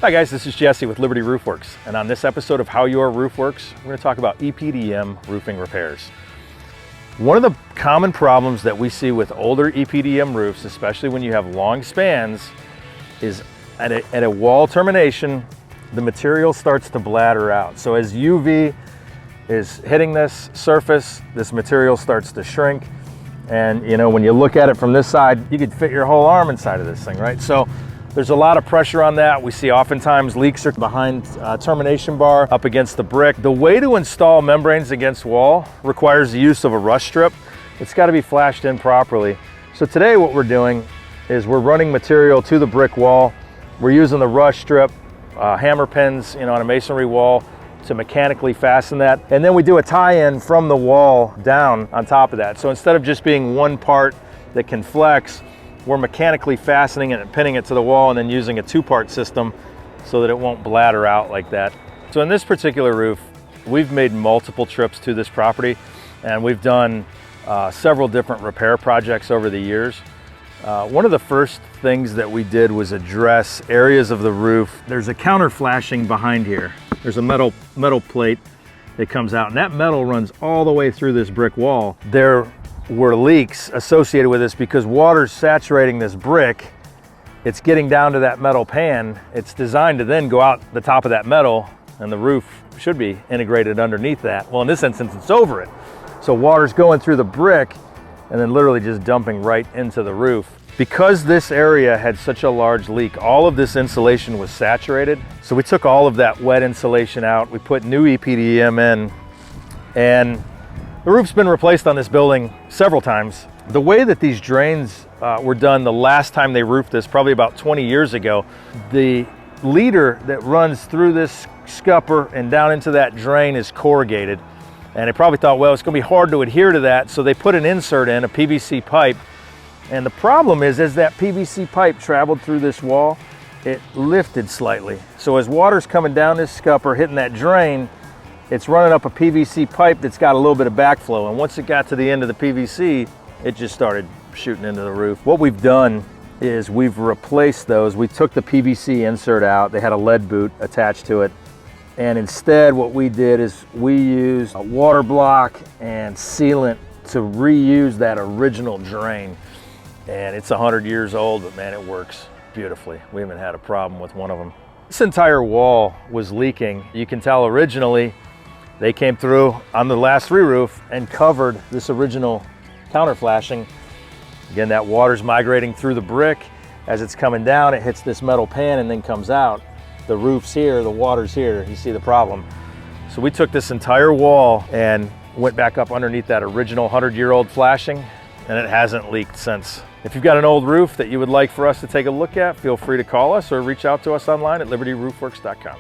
Hi guys, this is Jesse with Liberty Roofworks, and on this episode of How Your Roof Works, we're going to talk about EPDM roofing repairs. One of the common problems that we see with older EPDM roofs, especially when you have long spans, is at a wall termination, the material starts to blatter out. So as UV is hitting this surface, this material starts to shrink, and when you look at it from this side, you could fit your whole arm inside of this thing, right? So there's a lot of pressure on that. We see oftentimes leaks are behind termination bar, up against the brick. The way to install membranes against wall requires the use of a rush strip. It's got to be flashed in properly. So today what we're doing is we're running material to the brick wall. We're using the rush strip, hammer pins, on a masonry wall to mechanically fasten that. And then we do a tie-in from the wall down on top of that. So instead of just being one part that can flex, we're mechanically fastening it and pinning it to the wall and then using a two-part system so that it won't blatter out like that. So in this particular roof, we've made multiple trips to this property, and we've done several different repair projects over the years. One of the first things that we did was address areas of the roof. There's a counter flashing behind here. There's a metal plate that comes out, and that metal runs all the way through this brick wall. There were leaks associated with this because water's saturating this brick. It's getting down to that metal pan. It's designed to then go out the top of that metal, and the roof should be integrated underneath that. Well, in this instance, it's over it. So water's going through the brick and then literally just dumping right into the roof. Because this area had such a large leak, all of this insulation was saturated. So we took all of that wet insulation out. We put new EPDM in, and the roof's been replaced on this building several times. The way that these drains were done the last time they roofed this, probably about 20 years ago, the leader that runs through this scupper and down into that drain is corrugated. And they probably thought, well, it's gonna be hard to adhere to that, so they put an insert in, a PVC pipe. And the problem is, as that PVC pipe traveled through this wall, it lifted slightly. So as water's coming down this scupper, hitting that drain, it's running up a PVC pipe that's got a little bit of backflow. And once it got to the end of the PVC, it just started shooting into the roof. What we've done is we've replaced those. We took the PVC insert out. They had a lead boot attached to it. And instead what we did is we used a water block and sealant to reuse that original drain. And it's 100 years old, but man, it works beautifully. We haven't had a problem with one of them. This entire wall was leaking. You can tell originally they came through on the last re-roof and covered this original counter flashing. Again, that water's migrating through the brick. As it's coming down, it hits this metal pan and then comes out. The roof's here, the water's here. You see the problem. So we took this entire wall and went back up underneath that original 100-year-old flashing, and it hasn't leaked since. If you've got an old roof that you would like for us to take a look at, feel free to call us or reach out to us online at libertyroofworks.com.